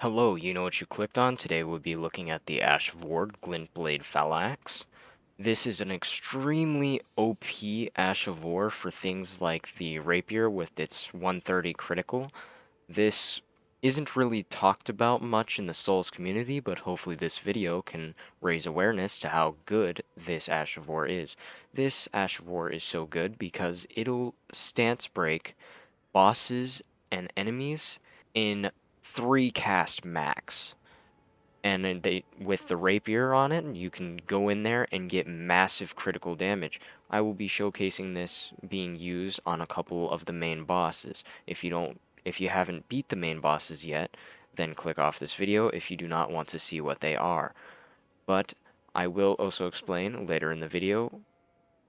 Hello, you know what you clicked on? Today we'll be looking at the Ash of War Glintblade Phalanx. This is an extremely OP Ash of War for things like the Rapier with its 130 critical. This isn't really talked about much in the Souls community, but hopefully this video can raise awareness to how good this Ash of War is. This Ash of War is so good because it'll stance break bosses and enemies in 3 cast max. And then with the rapier on it, you can go in there and get massive critical damage. I will be showcasing this being used on a couple of the main bosses. If you haven't beat the main bosses yet, then click off this video if you do not want to see what they are. But I will also explain later in the video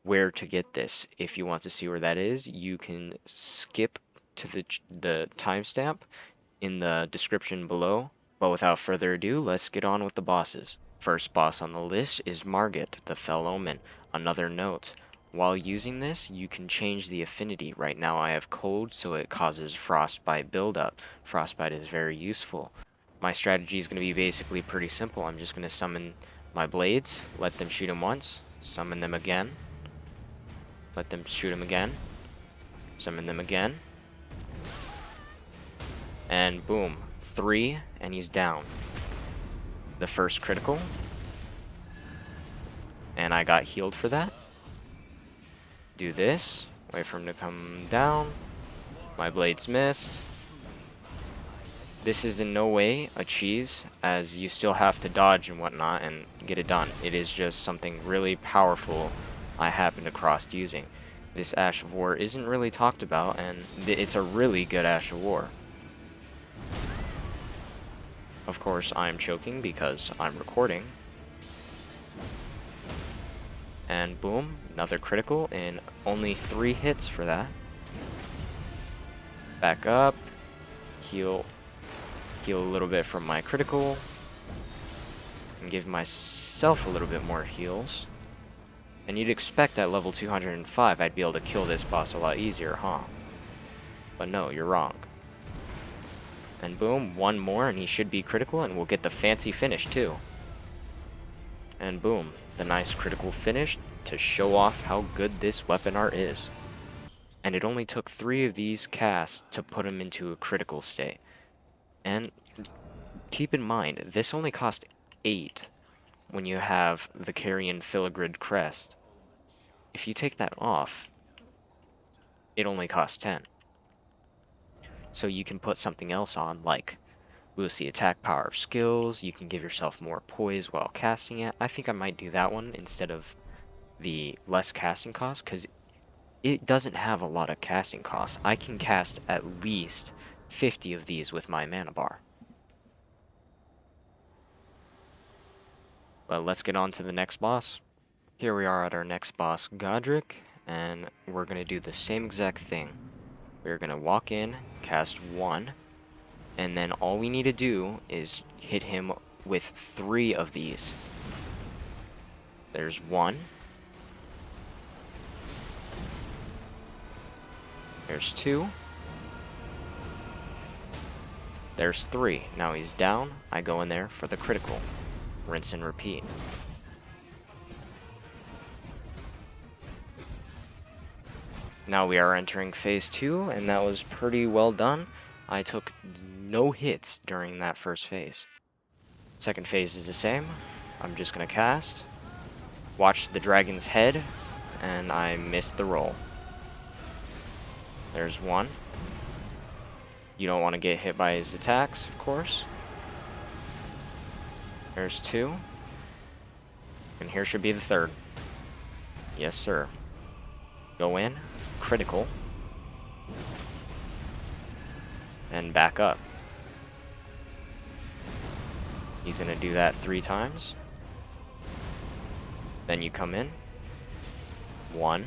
where to get this. If you want to see where that is, you can skip to the timestamp in the description below. But without further ado, let's get on with the bosses. First boss on the list is Margit, the Fell Omen. Another note, while using this, you can change the affinity. Right now I have cold, so it causes frostbite buildup. Frostbite is very useful. My strategy is going to be basically pretty simple. I'm just going to summon my blades, let them shoot him once, summon them again, let them shoot him again, summon them again, and boom. 3, and he's down. The first critical. And I got healed for that. Do this. Wait for him to come down. My blades missed. This is in no way a cheese, as you still have to dodge and whatnot and get it done. It is just something really powerful I happened across using. This Ash of War isn't really talked about, and it's a really good Ash of War. Of course, I'm choking because I'm recording. And boom, another critical in only 3 hits for that. Back up, heal a little bit from my critical, and give myself a little bit more heals. And you'd expect at level 205 I'd be able to kill this boss a lot easier, huh? But no, you're wrong. And boom, 1 more and he should be critical, and we'll get the fancy finish too. And boom, the nice critical finish to show off how good this weapon art is. And it only took 3 of these casts to put him into a critical state. And keep in mind, this only cost 8 when you have the Carrion Filigrid Crest. If you take that off, it only costs 10. So you can put something else on, like boost the attack power of skills, you can give yourself more poise while casting it. I think I might do that one instead of the less casting cost, because it doesn't have a lot of casting costs. I can cast at least 50 of these with my mana bar. But let's get on to the next boss. Here we are at our next boss, Godrick, and we're going to do the same exact thing. We're going to walk in, cast 1, and then all we need to do is hit him with 3 of these. There's 1. There's 2. There's 3. Now he's down. I go in there for the critical. Rinse and repeat. Now we are entering phase 2, and that was pretty well done. I took no hits during that first phase. Second phase is the same. I'm just going to cast. Watch the dragon's head, and I missed the roll. There's 1. You don't want to get hit by his attacks, of course. There's 2. And here should be the 3rd. Yes, sir. Go in, critical, and back up. He's going to do that 3 times. Then you come in. 1.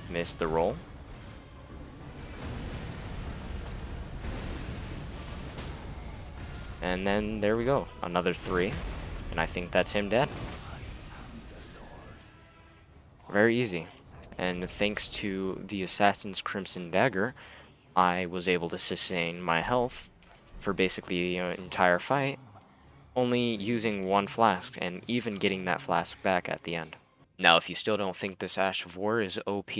Miss the roll. And then there we go. Another 3. And I think that's him dead. Very easy. And thanks to the Assassin's Crimson Dagger, I was able to sustain my health for basically the entire fight, only using one flask, and even getting that flask back at the end. Now, if you still don't think this Ash of War is OP,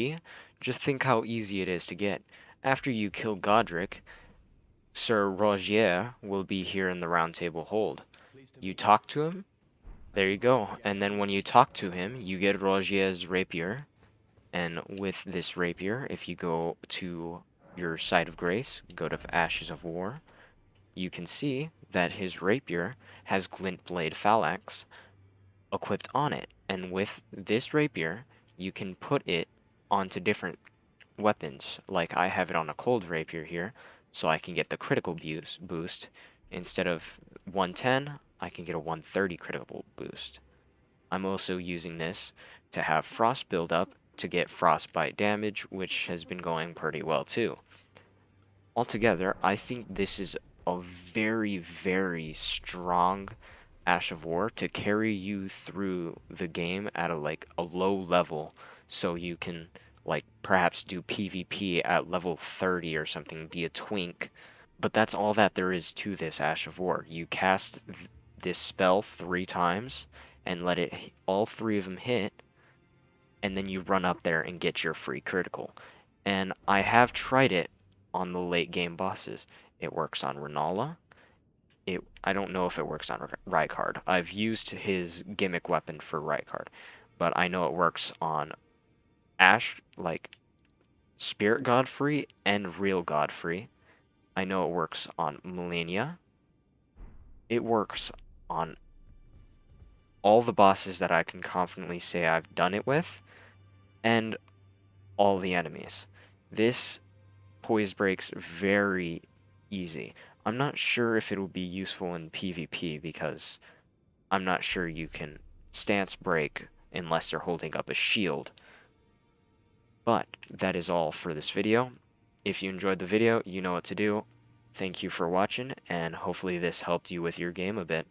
just think how easy it is to get. After you kill Godrick, Sir Rogier will be here in the Round Table Hold. You talk to him, there you go, and then when you talk to him, you get Rogier's rapier, and with this rapier, if you go to your Site of Grace, go to Ashes of War, you can see that his rapier has Glintblade Phalanx equipped on it. And with this rapier, you can put it onto different weapons. Like I have it on a cold rapier here, so I can get the critical boost. Instead of 110, I can get a 130 critical boost. I'm also using this to have frost build up to get frostbite damage, which has been going pretty well too. Altogether, I think this is a very, very strong Ash of War to carry you through the game at a low level, so you can like perhaps do PvP at level 30 or something, be a twink. But that's all that there is to this Ash of War. You cast this spell 3 times and let it all 3 of them hit, and then you run up there and get your free critical. And I have tried it on the late game bosses. It works on Renala. I don't know if it works on Rykard. I've used his gimmick weapon for Rykard, but I know it works on Ash, like Spirit Godfrey and Real Godfrey. I know it works on Melania. It works on all the bosses that I can confidently say I've done it with, and all the enemies. This poise breaks very easy. I'm not sure if it'll be useful in PvP because I'm not sure you can stance break unless they're holding up a shield. But that is all for this video. If you enjoyed the video, you know what to do. Thank you for watching, and hopefully this helped you with your game a bit.